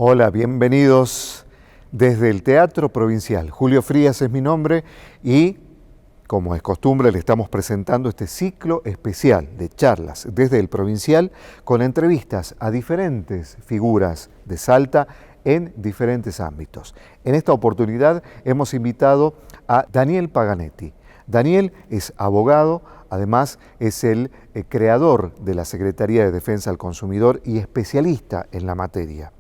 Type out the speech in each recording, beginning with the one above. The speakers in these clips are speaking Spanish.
Hola, bienvenidos desde el Teatro Provincial. Julio Frías es mi nombre y, como es costumbre, le estamos presentando este ciclo especial de charlas desde el Provincial con entrevistas a diferentes figuras de Salta en diferentes ámbitos. En esta oportunidad hemos invitado a Daniel Paganetti. Daniel es abogado, además es el creador de la Secretaría de Defensa al Consumidor y especialista en la materia.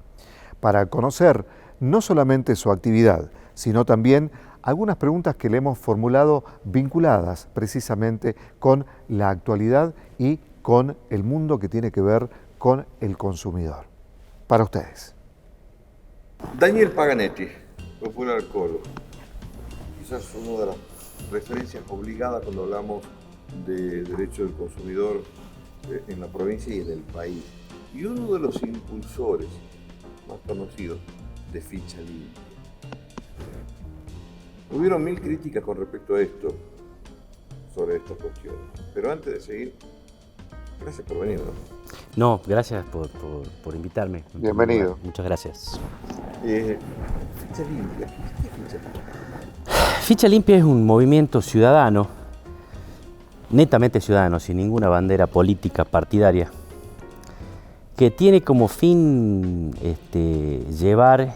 Para conocer no solamente su actividad, sino también algunas preguntas que le hemos formulado vinculadas precisamente con la actualidad y con el mundo que tiene que ver con el consumidor. Para ustedes. Daniel Paganetti, popular Colo. Quizás una de las referencias obligadas cuando hablamos de derecho del consumidor en la provincia y en el país. Y uno de los impulsores más conocidos de Ficha Limpia. Hubieron 1000 críticas con respecto a esto, sobre esta cuestión. Pero antes de seguir, gracias por venir, ¿no? No, gracias por invitarme. Bienvenido. Muchas gracias. Ficha Limpia. ¿Qué es Ficha Limpia? Ficha Limpia es un movimiento ciudadano, netamente ciudadano, sin ninguna bandera política partidaria, que tiene como fin llevar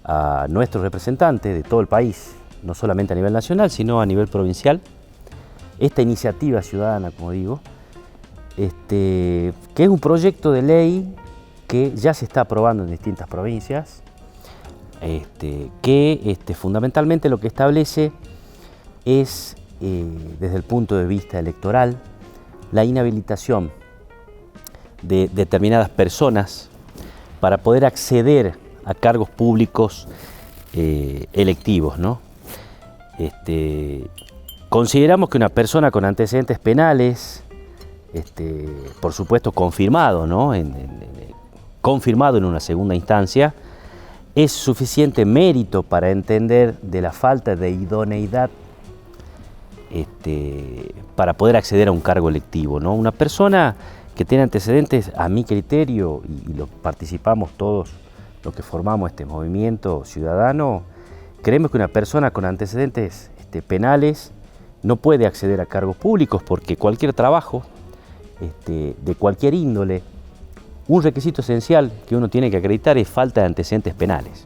a nuestros representantes de todo el país, no solamente a nivel nacional, sino a nivel provincial, esta iniciativa ciudadana, como digo, que es un proyecto de ley que ya se está aprobando en distintas provincias, que fundamentalmente lo que establece es, desde el punto de vista electoral, la inhabilitación de determinadas personas para poder acceder a cargos públicos electivos, ¿no? Consideramos que una persona con antecedentes penales, por supuesto confirmado, ¿no? Confirmado en una segunda instancia, es suficiente mérito para entender de la falta de idoneidad para poder acceder a un cargo electivo, ¿no? Una persona que tiene antecedentes, a mi criterio, y lo participamos todos los que formamos este movimiento ciudadano, creemos que una persona con antecedentes penales no puede acceder a cargos públicos porque cualquier trabajo, de cualquier índole, un requisito esencial que uno tiene que acreditar es falta de antecedentes penales.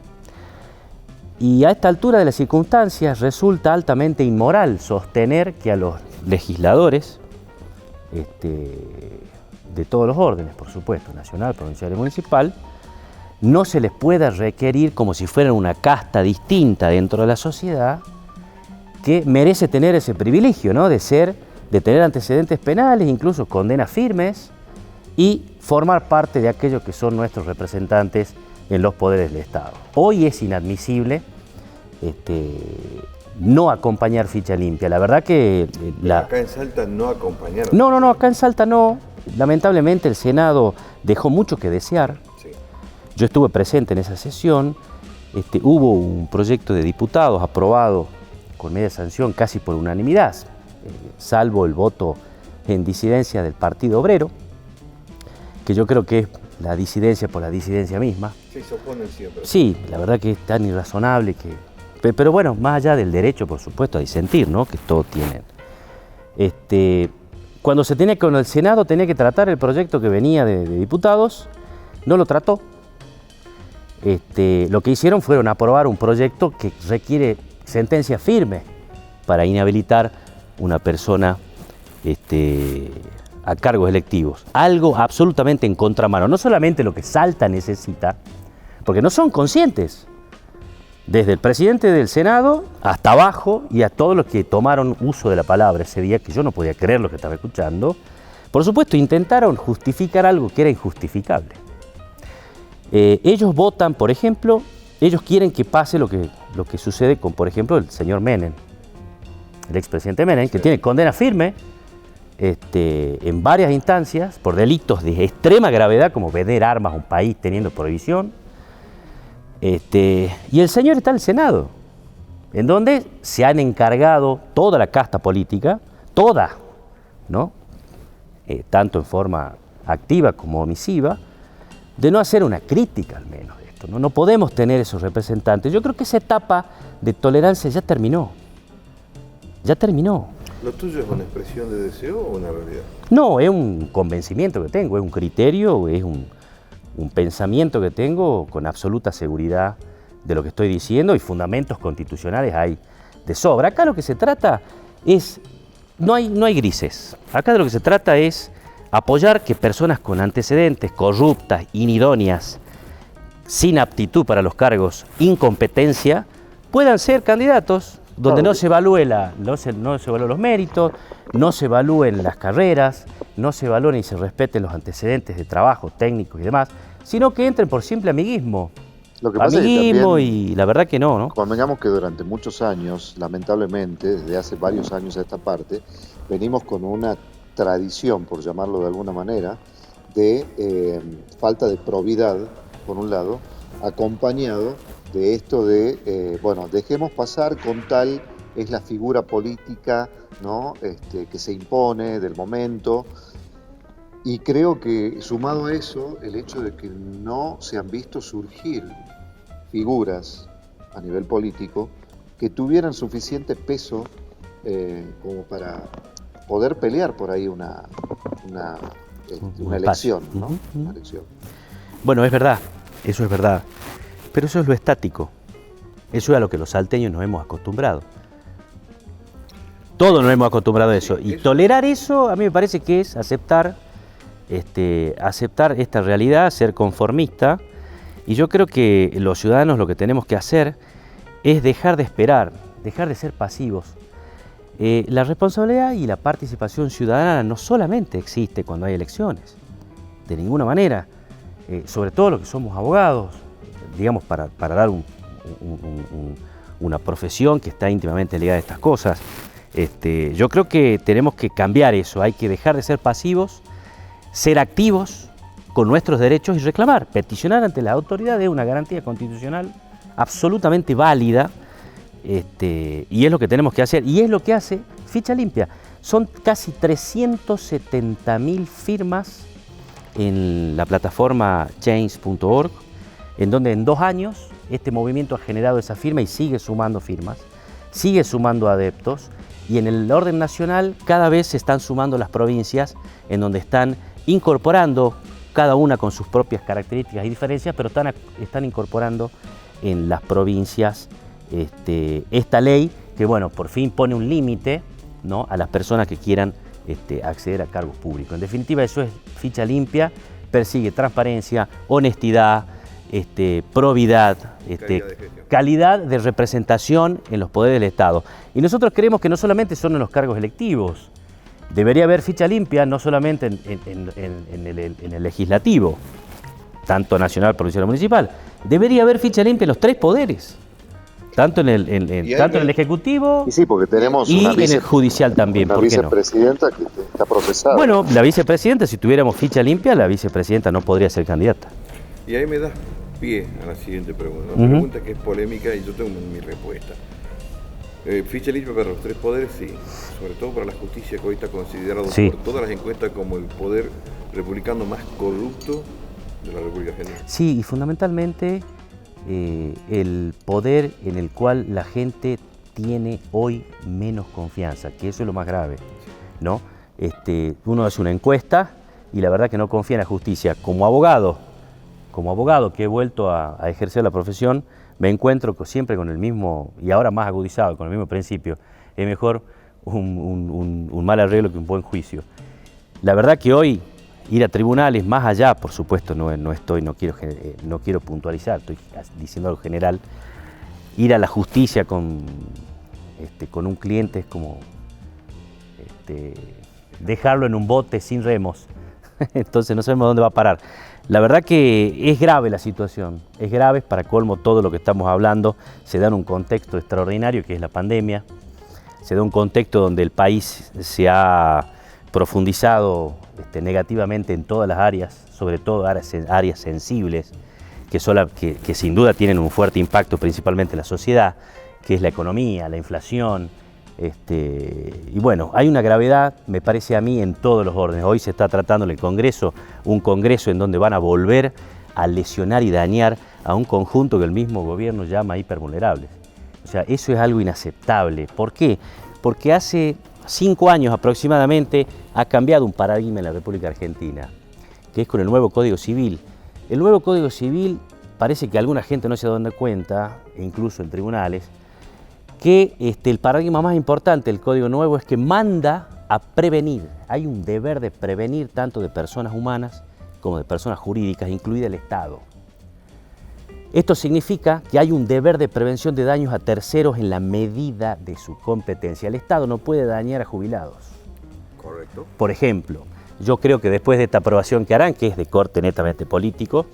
Y a esta altura de las circunstancias resulta altamente inmoral sostener que a los legisladores, de todos los órdenes, por supuesto, nacional, provincial y municipal, no se les pueda requerir como si fueran una casta distinta dentro de la sociedad que merece tener ese privilegio, ¿no? de tener antecedentes penales, incluso condenas firmes, y formar parte de aquellos que son nuestros representantes en los poderes del Estado. Hoy es inadmisible no acompañar Ficha Limpia. La verdad que... Acá en Salta no acompañaron. No, acá en Salta no. Lamentablemente el Senado dejó mucho que desear. Sí. Yo estuve presente en esa sesión. Hubo un proyecto de diputados aprobado con media sanción casi por unanimidad, salvo el voto en disidencia del Partido Obrero, que yo creo que es la disidencia por la disidencia misma. Sí, se oponen siempre. Sí, la verdad que es tan irrazonable que... Pero bueno, más allá del derecho, por supuesto, a disentir, ¿no? Que todos tienen. Cuando se tenía con el Senado, tenía que tratar el proyecto que venía de diputados, no lo trató. Lo que hicieron fueron aprobar un proyecto que requiere sentencia firme para inhabilitar una persona a cargos electivos. Algo absolutamente en contramano. No solamente lo que Salta necesita, porque no son conscientes, desde el presidente del Senado hasta abajo y a todos los que tomaron uso de la palabra ese día, que yo no podía creer lo que estaba escuchando, por supuesto intentaron justificar algo que era injustificable. Ellos votan, por ejemplo, ellos quieren que pase lo que sucede con, por ejemplo, el señor Menem, el expresidente Menem, que tiene condena firme en varias instancias por delitos de extrema gravedad, como vender armas a un país teniendo prohibición. Y el señor está en el Senado, en donde se han encargado toda la casta política, toda, ¿no? Tanto en forma activa como omisiva, de no hacer una crítica al menos de eso, ¿no? No podemos tener esos representantes. Yo creo que esa etapa de tolerancia ya terminó. Ya terminó. ¿Lo tuyo es una expresión de deseo o una realidad? No, es un convencimiento que tengo, es un criterio, es un pensamiento que tengo con absoluta seguridad de lo que estoy diciendo, y fundamentos constitucionales hay de sobra. Acá lo que se trata es, no hay grises. Acá de lo que se trata es apoyar que personas con antecedentes, corruptas, inidóneas, sin aptitud para los cargos, incompetencia, puedan ser candidatos donde no se evalúen los méritos, no se evalúen las carreras, no se evalúen y se respeten los antecedentes de trabajo, técnicos y demás, sino que entren por simple amiguismo. Lo que pasa Amiguismo, es que y la verdad que no. convengamos que durante muchos años, lamentablemente, desde hace varios años a esta parte, venimos con una tradición, por llamarlo de alguna manera, de falta de probidad, por un lado, acompañado de esto de, dejemos pasar con tal es la figura política, ¿no? Que se impone del momento. Y creo que sumado a eso, el hecho de que no se han visto surgir figuras a nivel político que tuvieran suficiente peso como para poder pelear por ahí una elección, ¿no? Una elección. Bueno, es verdad, eso es verdad, pero eso es lo estático, eso es a lo que los salteños nos hemos acostumbrado. Todos nos hemos acostumbrado a eso, y tolerar eso a mí me parece que es aceptar esta realidad, ser conformista, y yo creo que los ciudadanos lo que tenemos que hacer es dejar de esperar, dejar de ser pasivos. La responsabilidad y la participación ciudadana no solamente existe cuando hay elecciones, de ninguna manera, sobre todo los que somos abogados, digamos, para dar una profesión que está íntimamente ligada a estas cosas. Yo creo que tenemos que cambiar eso, hay que dejar de ser pasivos, ser activos con nuestros derechos y reclamar, peticionar ante la autoridad de una garantía constitucional absolutamente válida, y es lo que tenemos que hacer, y es lo que hace Ficha Limpia. Son casi 370.000 firmas en la plataforma change.org, en donde en 2 años este movimiento ha generado esa firma y sigue sumando firmas, sigue sumando adeptos, y en el orden nacional cada vez se están sumando las provincias en donde están incorporando, cada una con sus propias características y diferencias, pero están incorporando en las provincias esta ley que, bueno, por fin pone un límite, ¿no?, a las personas que quieran acceder a cargos públicos. En definitiva, eso es Ficha Limpia, persigue transparencia, honestidad, probidad, calidad de representación en los poderes del Estado. Y nosotros creemos que no solamente son en los cargos electivos, debería haber ficha limpia no solamente en el legislativo, tanto nacional, provincial o municipal, debería haber ficha limpia en los 3 poderes, tanto en el ejecutivo y sí, porque tenemos y en el judicial también. Una vicepresidenta que está procesada. Bueno, la vicepresidenta, si tuviéramos ficha limpia, la vicepresidenta no podría ser candidata. Y ahí me das pie a la siguiente pregunta, una pregunta que es polémica y yo tengo mi respuesta. Ficha limpia para los 3 poderes, sí, sobre todo para la justicia, que hoy está considerado por todas las encuestas como el poder republicano más corrupto de la República Argentina. Sí, y fundamentalmente el poder en el cual la gente tiene hoy menos confianza, que eso es lo más grave, ¿no? Uno hace una encuesta y la verdad que no confía en la justicia. Como abogado que he vuelto a ejercer la profesión, me encuentro siempre con el mismo, y ahora más agudizado, con el mismo principio. Es mejor un mal arreglo que un buen juicio. La verdad que hoy ir a tribunales, más allá, por supuesto, no quiero puntualizar, estoy diciendo algo general, ir a la justicia con un cliente es como dejarlo en un bote sin remos. Entonces no sabemos dónde va a parar. La verdad que es grave la situación, es grave, para colmo todo lo que estamos hablando se da en un contexto extraordinario que es la pandemia, se da un contexto donde el país se ha profundizado negativamente en todas las áreas, sobre todo áreas sensibles, que sin duda tienen un fuerte impacto principalmente en la sociedad, que es la economía, la inflación. Y bueno, hay una gravedad, me parece a mí, en todos los órdenes. Hoy se está tratando en el Congreso, un Congreso en donde van a volver a lesionar y dañar a un conjunto que el mismo gobierno llama hipervulnerables. O sea, eso es algo inaceptable. ¿Por qué? Porque hace 5 años aproximadamente ha cambiado un paradigma en la República Argentina, que es con el nuevo Código Civil. El nuevo Código Civil parece que alguna gente no se ha dado cuenta, incluso en tribunales, que el paradigma más importante del Código Nuevo es que manda a prevenir. Hay un deber de prevenir tanto de personas humanas como de personas jurídicas, incluida el Estado. Esto significa que hay un deber de prevención de daños a terceros en la medida de su competencia. El Estado no puede dañar a jubilados. Correcto. Por ejemplo, yo creo que después de esta aprobación que harán, que es de corte netamente político,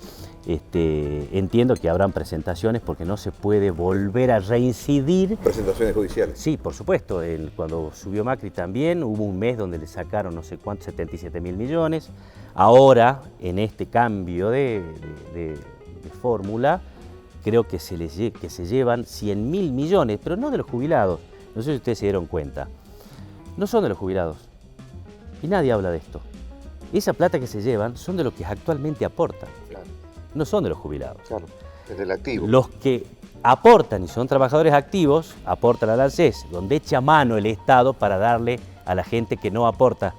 entiendo que habrán presentaciones porque no se puede volver a reincidir. Presentaciones judiciales. Sí, por supuesto. Cuando subió Macri también hubo un mes donde le sacaron no sé cuántos, 77.000 millones. Ahora, en este cambio de fórmula, creo que se llevan 100.000 millones, pero no de los jubilados. No sé si ustedes se dieron cuenta. No son de los jubilados. Y nadie habla de esto. Esa plata que se llevan son de los que actualmente aportan. Claro, No son de los jubilados. claro, es del activo. Los que aportan y son trabajadores activos, aportan al ANSES, donde echa mano el Estado para darle a la gente que no aporta.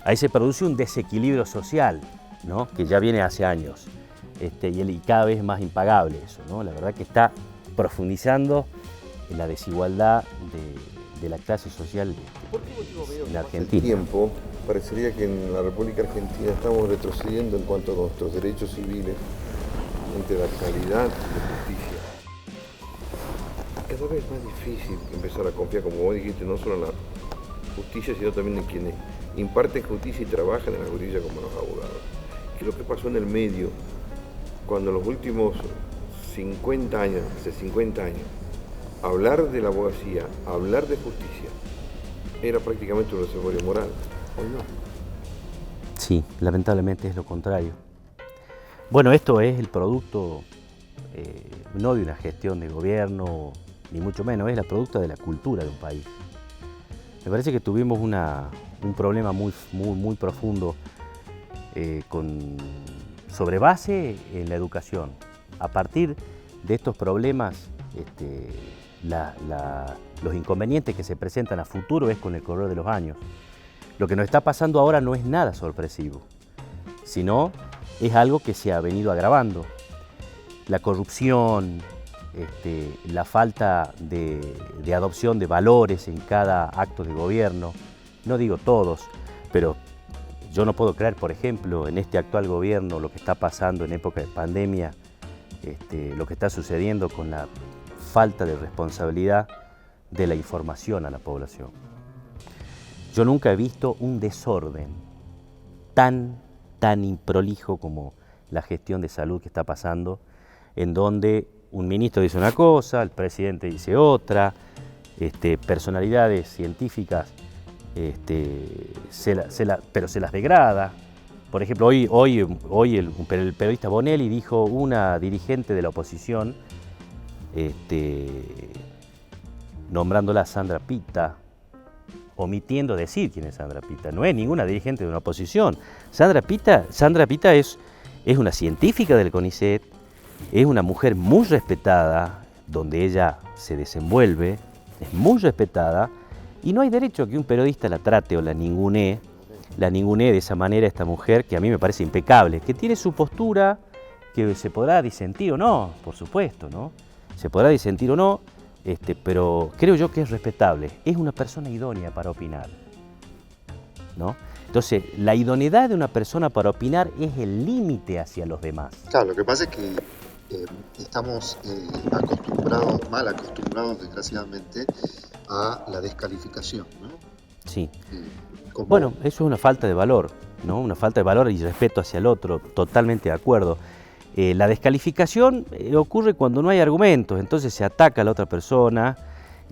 Ahí se produce un desequilibrio social, ¿no? Que ya viene hace años. Y cada vez es más impagable eso, ¿no? La verdad que está profundizando en la desigualdad de la clase social en Argentina. Tiempo, parecería que en la República Argentina estamos retrocediendo en cuanto a nuestros derechos civiles ante la calidad de justicia. Cada vez es más difícil empezar a confiar, como vos dijiste, no solo en la justicia, sino también en quienes imparten justicia y trabajan en la justicia como los abogados. ¿Qué es lo que pasó en el medio cuando en los últimos 50 años, hace 50 años, hablar de la abogacía, hablar de justicia, era prácticamente un reservorio moral? ¿Hoy no? Sí, lamentablemente es lo contrario. Bueno, esto es el producto no de una gestión de gobierno, ni mucho menos, es el producto de la cultura de un país. Me parece que tuvimos un problema muy profundo sobre base en la educación. A partir de estos problemas, los inconvenientes que se presentan a futuro es con el correr de los años. Lo que nos está pasando ahora no es nada sorpresivo, sino es algo que se ha venido agravando. La corrupción, la falta de adopción de valores en cada acto de gobierno, no digo todos, pero yo no puedo creer, por ejemplo, en este actual gobierno lo que está pasando en época de pandemia, lo que está sucediendo con la falta de responsabilidad de la información a la población. Yo nunca he visto un desorden tan improlijo como la gestión de salud que está pasando, en donde un ministro dice una cosa, el presidente dice otra, personalidades científicas pero se las degrada. Por ejemplo, hoy el periodista Bonelli dijo una dirigente de la oposición, nombrándola a Sandra Pita, omitiendo decir quién es Sandra Pita. No es ninguna dirigente de una oposición. Sandra Pita es una científica del CONICET, es una mujer muy respetada, donde ella se desenvuelve, es muy respetada, y no hay derecho a que un periodista la trate o la ningunee de esa manera a esta mujer, que a mí me parece impecable, que tiene su postura, que se podrá disentir o no, por supuesto, ¿no? Se podrá disentir o no, pero creo yo que es respetable, es una persona idónea para opinar, ¿no? Entonces, la idoneidad de una persona para opinar es el límite hacia los demás. Claro, lo que pasa es que estamos mal acostumbrados, desgraciadamente, a la descalificación, ¿no? Sí. Bueno, eso es una falta de valor, ¿no? Una falta de valor y respeto hacia el otro, totalmente de acuerdo. La descalificación ocurre cuando no hay argumentos, entonces se ataca a la otra persona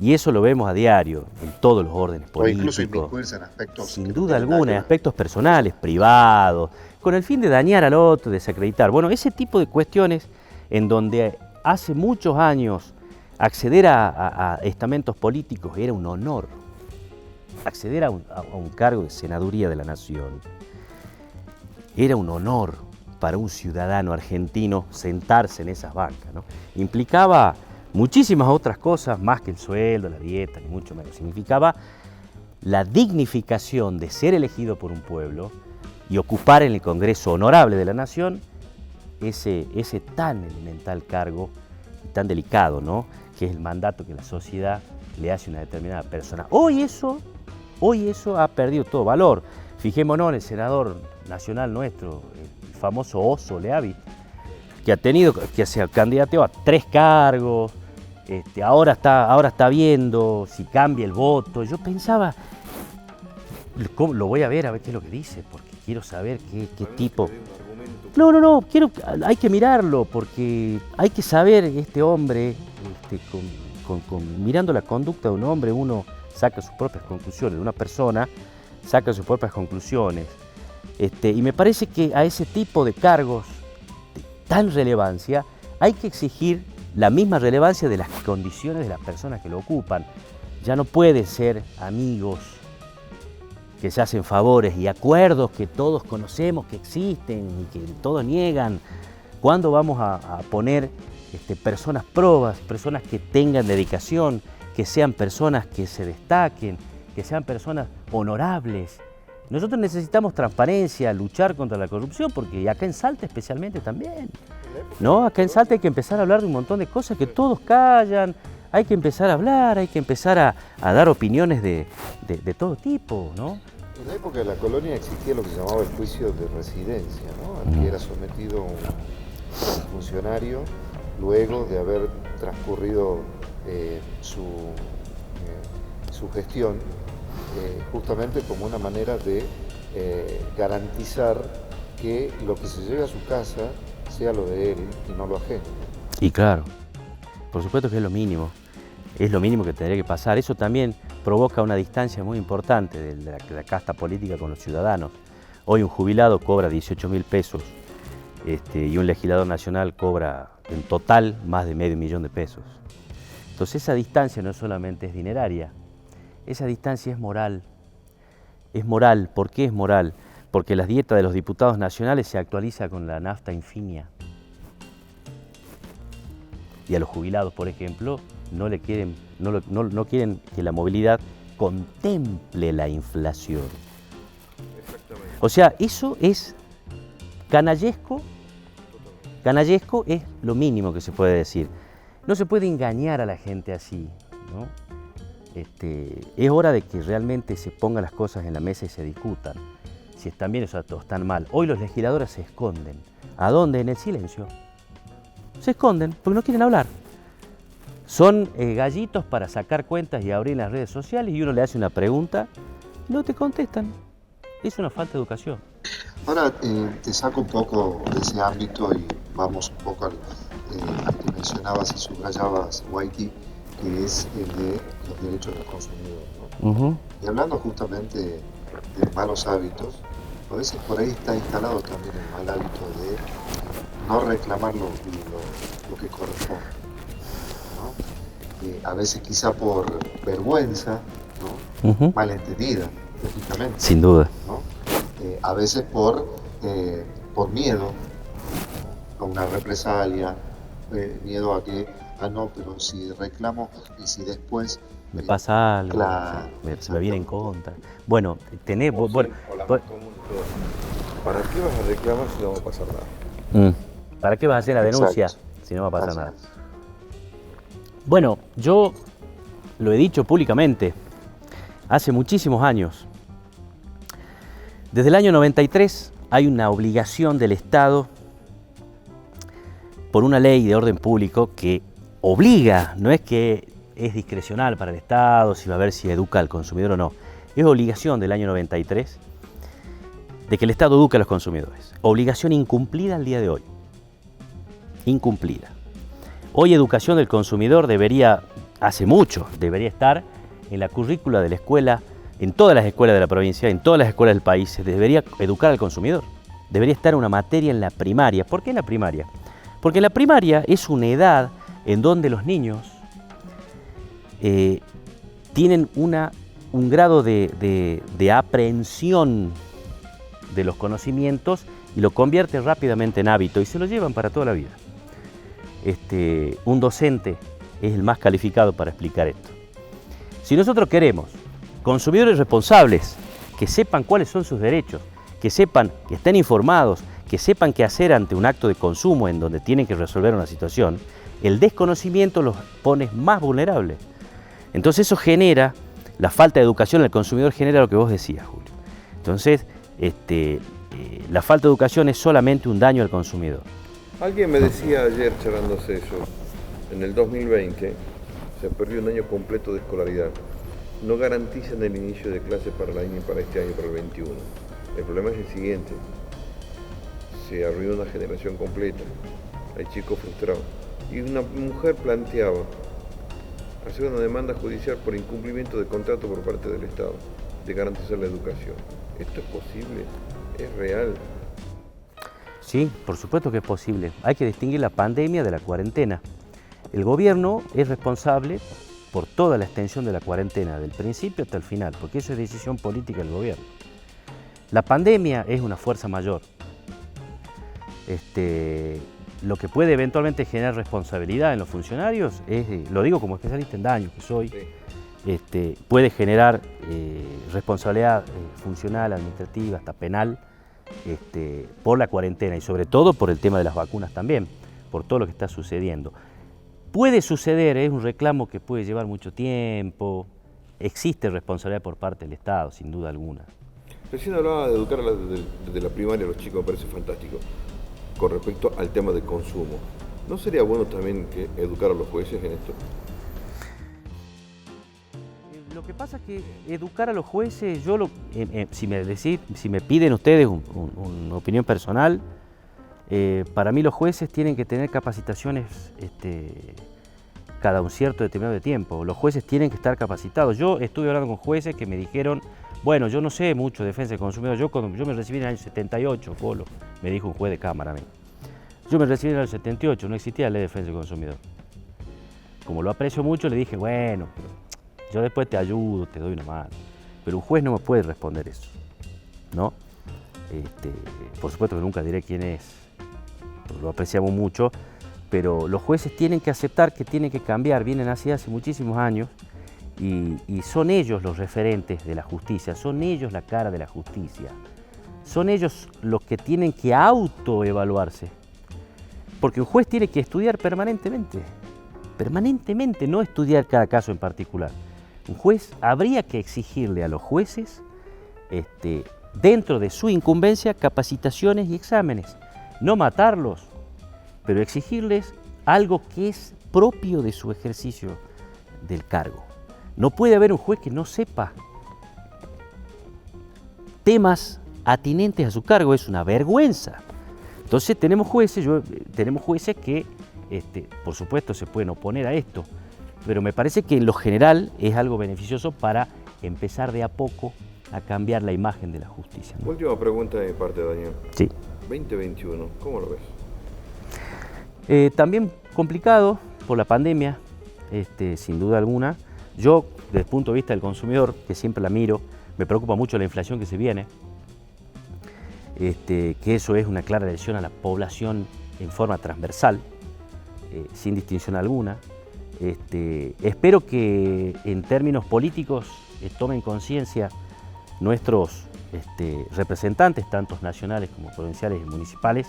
y eso lo vemos a diario en todos los órdenes políticos. O incluso inmiscuirse en aspectos. Sin duda alguna, en aspectos personales, privados, con el fin de dañar al otro, desacreditar. Bueno, ese tipo de cuestiones en donde hace muchos años acceder a estamentos políticos era un honor. Acceder a un cargo de senaduría de la nación era un honor, para un ciudadano argentino sentarse en esas bancas, ¿no? Implicaba muchísimas otras cosas, más que el sueldo, la dieta, ni mucho menos. Significaba la dignificación de ser elegido por un pueblo y ocupar en el Congreso honorable de la Nación ese tan elemental cargo y tan delicado, ¿no? Que es el mandato que la sociedad le hace a una determinada persona. Hoy eso ha perdido todo valor. Fijémonos en el senador nacional nuestro, el famoso Oso Leavi, que se candidateó a 3 cargos, ahora está viendo si cambia el voto. Yo pensaba, lo voy a ver qué es lo que dice, porque quiero saber qué tipo. No, hay que mirarlo, porque hay que saber este hombre, mirando la conducta de un hombre, uno saca sus propias conclusiones, de una persona saca sus propias conclusiones. Y me parece que a ese tipo de cargos de tan relevancia hay que exigir la misma relevancia de las condiciones de las personas que lo ocupan. Ya no puede ser amigos que se hacen favores y acuerdos que todos conocemos que existen y que todos niegan. ¿Cuándo vamos a poner personas probas, personas que tengan dedicación, que sean personas que se destaquen, que sean personas honorables? Nosotros necesitamos transparencia, luchar contra la corrupción, porque acá en Salta especialmente también, ¿no? Acá en Salta hay que empezar a hablar de un montón de cosas que todos callan, hay que empezar a hablar, hay que empezar a dar opiniones de todo tipo, ¿no? En la época de la colonia existía lo que se llamaba el juicio de residencia, ¿no? Al que era sometido un funcionario luego de haber transcurrido su gestión, justamente como una manera de garantizar que lo que se lleve a su casa sea lo de él y no lo ajeno. Y claro, por supuesto que es lo mínimo que tendría que pasar. Eso también provoca una distancia muy importante de la casta política con los ciudadanos. Hoy un jubilado cobra 18.000 pesos y un legislador nacional cobra en total más de medio millón de pesos. Entonces esa distancia no solamente es dineraria, esa distancia es moral. Es moral. ¿Por qué es moral? Porque la dieta de los diputados nacionales se actualiza con la nafta infinia. Y a los jubilados, por ejemplo, no quieren que la movilidad contemple la inflación. Exactamente. O sea, eso es canallesco. Canallesco es lo mínimo que se puede decir. No se puede engañar a la gente así, ¿no? Es hora de que realmente se pongan las cosas en la mesa y se discutan. Si están bien o están mal. Hoy los legisladores se esconden. ¿A dónde? En el silencio. Se esconden porque no quieren hablar. Son gallitos para sacar cuentas y abrir las redes sociales y uno le hace una pregunta y no te contestan. Es una falta de educación. Ahora te saco un poco de ese ámbito y vamos un poco al que mencionabas y subrayabas, Whitey, que es el de los derechos del consumidor, ¿no? Y hablando justamente de malos hábitos, a veces por ahí está instalado también el mal hábito de no reclamar lo que corresponde, ¿no? A veces quizá por vergüenza, ¿no? Malentendida, lógicamente. Sin duda. ¿No? A veces por miedo a una represalia, miedo a que, no, pero si reclamo y si después... Me pasa algo, claro, se me viene en contra. Bueno, tenés... O la más común de todas. ¿Para qué vas a reclamar si no va a pasar nada? ¿Para qué vas a hacer la denuncia si no va a pasar nada? Bueno, yo lo he dicho públicamente hace muchísimos años. Desde el año 93 hay una obligación del Estado por una ley de orden público que obliga, no es que es discrecional para el Estado, si va a ver si educa al consumidor o no. Es obligación del año 93 de que el Estado eduque a los consumidores. Obligación incumplida al día de hoy. Incumplida. Hoy educación del consumidor hace mucho, debería estar en la currícula de la escuela, en todas las escuelas de la provincia, en todas las escuelas del país, se debería educar al consumidor. Debería estar una materia en la primaria. ¿Por qué en la primaria? Porque la primaria es una edad en donde los niños tienen un grado de aprehensión de los conocimientos y lo convierte rápidamente en hábito y se lo llevan para toda la vida. Un docente es el más calificado para explicar esto. Si nosotros queremos consumidores responsables, que sepan cuáles son sus derechos, que sepan, que estén informados, que sepan qué hacer ante un acto de consumo en donde tienen que resolver una situación, el desconocimiento los pone más vulnerables. Entonces eso genera, la falta de educación del consumidor genera lo que vos decías, Julio. Entonces, la falta de educación es solamente un daño al consumidor. Alguien me decía ayer charlándose eso, en el 2020 se perdió un año completo de escolaridad. No garantizan el inicio de clases para este año, para el 21. El problema es el siguiente, se arruinó una generación completa, hay chicos frustrados. Y una mujer planteaba hacer una demanda judicial por incumplimiento de contrato por parte del Estado, de garantizar la educación. ¿Esto es posible? ¿Es real? Sí, por supuesto que es posible. Hay que distinguir la pandemia de la cuarentena. El gobierno es responsable por toda la extensión de la cuarentena, del principio hasta el final, porque eso es decisión política del gobierno. La pandemia es una fuerza mayor. Lo que puede eventualmente generar responsabilidad en los funcionarios, lo digo como especialista en daños que soy, sí. Puede generar responsabilidad funcional, administrativa, hasta penal, por la cuarentena y sobre todo por el tema de las vacunas también, por todo lo que está sucediendo. Puede suceder, es un reclamo que puede llevar mucho tiempo, existe responsabilidad por parte del Estado, sin duda alguna. Recién hablaba de educar desde la primaria a los chicos, me parece fantástico, con respecto al tema de consumo. ¿No sería bueno también educar a los jueces en esto? Lo que pasa es que educar a los jueces, si me piden ustedes una opinión personal, para mí los jueces tienen que tener capacitaciones cada un cierto determinado de tiempo. Los jueces tienen que estar capacitados. Yo estuve hablando con jueces que me dijeron, bueno, yo no sé mucho de defensa del consumidor. Cuando yo me recibí en el año 78, Polo, me dijo un juez de cámara a mí. Yo me recibí en el año 78, no existía la ley de defensa del consumidor. Como lo aprecio mucho, le dije, bueno, yo después te ayudo, te doy una mano. Pero un juez no me puede responder eso, ¿no? Por supuesto que nunca diré quién es, lo apreciamos mucho, pero los jueces tienen que aceptar que tienen que cambiar, vienen así hace muchísimos años y son ellos los referentes de la justicia, son ellos la cara de la justicia, son ellos los que tienen que autoevaluarse, porque un juez tiene que estudiar permanentemente, no estudiar cada caso en particular. Un juez habría que exigirle a los jueces, dentro de su incumbencia, capacitaciones y exámenes. No matarlos, pero exigirles algo que es propio de su ejercicio del cargo. No puede haber un juez que no sepa temas atinentes a su cargo, es una vergüenza. Entonces tenemos jueces que, por supuesto, se pueden oponer a esto, pero me parece que en lo general es algo beneficioso para empezar de a poco a cambiar la imagen de la justicia, ¿no? Última pregunta de mi parte, Daniel. Sí. 2021, ¿cómo lo ves? También complicado por la pandemia, sin duda alguna. Yo, desde el punto de vista del consumidor, que siempre la miro, me preocupa mucho la inflación que se viene, que eso es una clara lesión a la población en forma transversal, sin distinción alguna. Espero que en términos políticos tomen conciencia nuestros representantes, tanto nacionales como provinciales y municipales,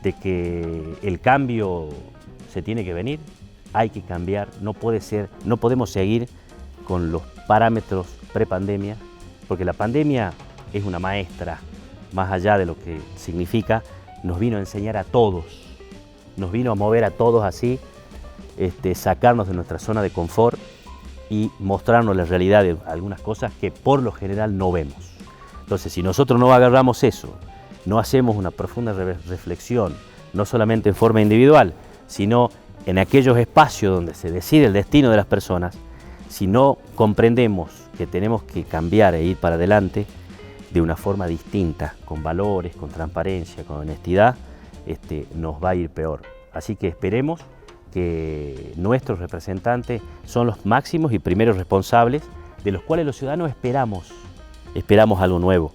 de que el cambio se tiene que venir, hay que cambiar, no podemos seguir con los parámetros prepandemia, porque la pandemia es una maestra, más allá de lo que significa, nos vino a enseñar a todos, nos vino a mover a todos así, sacarnos de nuestra zona de confort y mostrarnos la realidad de algunas cosas que por lo general no vemos. Entonces, si nosotros no agarramos eso, no hacemos una profunda reflexión, no solamente en forma individual, sino en aquellos espacios donde se decide el destino de las personas, si no comprendemos que tenemos que cambiar e ir para adelante de una forma distinta, con valores, con transparencia, con honestidad, nos va a ir peor. Así que esperemos que nuestros representantes son los máximos y primeros responsables de los cuales los ciudadanos esperamos algo nuevo.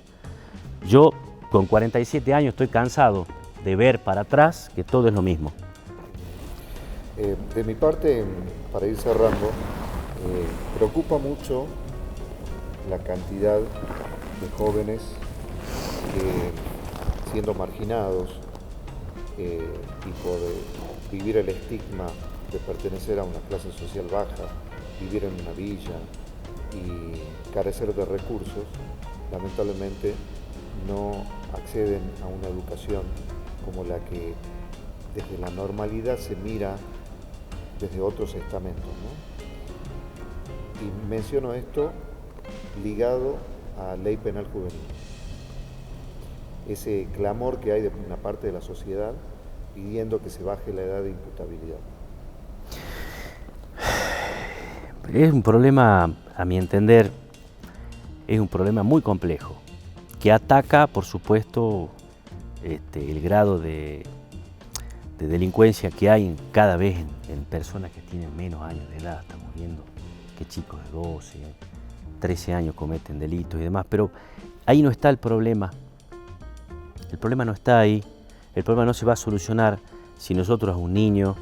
Yo con 47 años estoy cansado de ver para atrás que todo es lo mismo. De mi parte, para ir cerrando, preocupa mucho la cantidad de jóvenes que, siendo marginados y por vivir el estigma de pertenecer a una clase social baja, vivir en una villa y carecer de recursos, lamentablemente no acceden a una educación como la que desde la normalidad se mira desde otros estamentos, ¿no? Y menciono esto ligado a Ley Penal Juvenil. Ese clamor que hay de una parte de la sociedad pidiendo que se baje la edad de imputabilidad. Es un problema, a mi entender, es un problema muy complejo, que ataca, por supuesto, el grado de delincuencia que hay cada vez en personas que tienen menos años de edad. Estamos viendo que chicos de 12, 13 años cometen delitos y demás, pero ahí no está el problema. El problema no está ahí, el problema no se va a solucionar si nosotros a un niño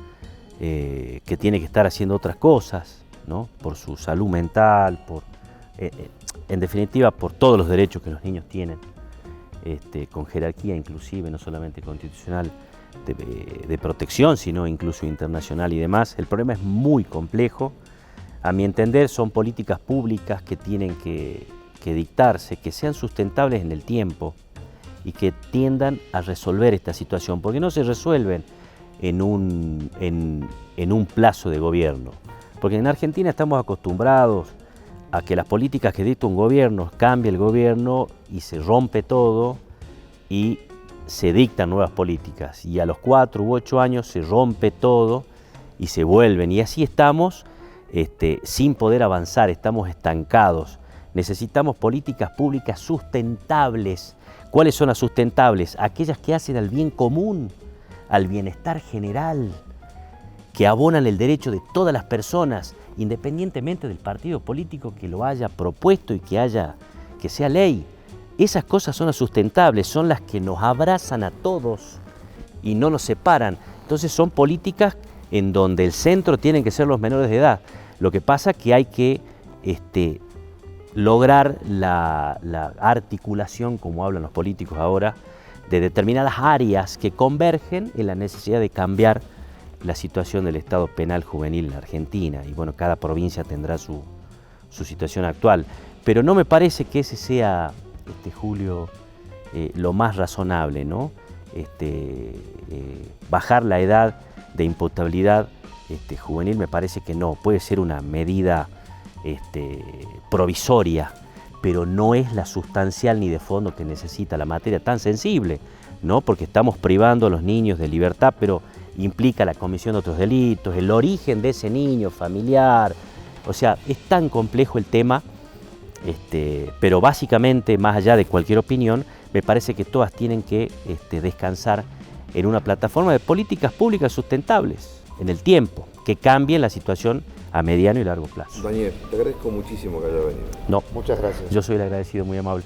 que tiene que estar haciendo otras cosas, ¿no? Por su salud mental, en definitiva por todos los derechos que los niños tienen, con jerarquía inclusive, no solamente constitucional, de protección, sino incluso internacional y demás. El problema es muy complejo. A mi entender son políticas públicas que tienen que dictarse, que sean sustentables en el tiempo y que tiendan a resolver esta situación, porque no se resuelven en un plazo de gobierno. Porque en Argentina estamos acostumbrados a que las políticas que dicta un gobierno, cambia el gobierno y se rompe todo y se dictan nuevas políticas. Y a los 4 u 8 años se rompe todo y se vuelven. Y así estamos sin poder avanzar, estamos estancados. Necesitamos políticas públicas sustentables. ¿Cuáles son las sustentables? Aquellas que hacen al bien común, al bienestar general, que abonan el derecho de todas las personas, independientemente del partido político que lo haya propuesto y que sea ley. Esas cosas son las sustentables, son las que nos abrazan a todos y no nos separan. Entonces son políticas en donde el centro tienen que ser los menores de edad. Lo que pasa es que hay que lograr la articulación, como hablan los políticos ahora, de determinadas áreas que convergen en la necesidad de cambiar la situación del Estado penal juvenil en Argentina. Y bueno, cada provincia tendrá su situación actual. Pero no me parece que ese sea, Julio, lo más razonable, ¿no? Bajar la edad de imputabilidad juvenil me parece que no. Puede ser una medida provisoria, pero no es la sustancial ni de fondo que necesita la materia tan sensible, ¿no? Porque estamos privando a los niños de libertad, pero implica la comisión de otros delitos, el origen de ese niño familiar. O sea, es tan complejo el tema, pero básicamente, más allá de cualquier opinión, me parece que todas tienen que descansar en una plataforma de políticas públicas sustentables en el tiempo, que cambien la situación a mediano y largo plazo. Daniel, te agradezco muchísimo que haya venido. No, Muchas gracias. yo soy el agradecido, muy amable.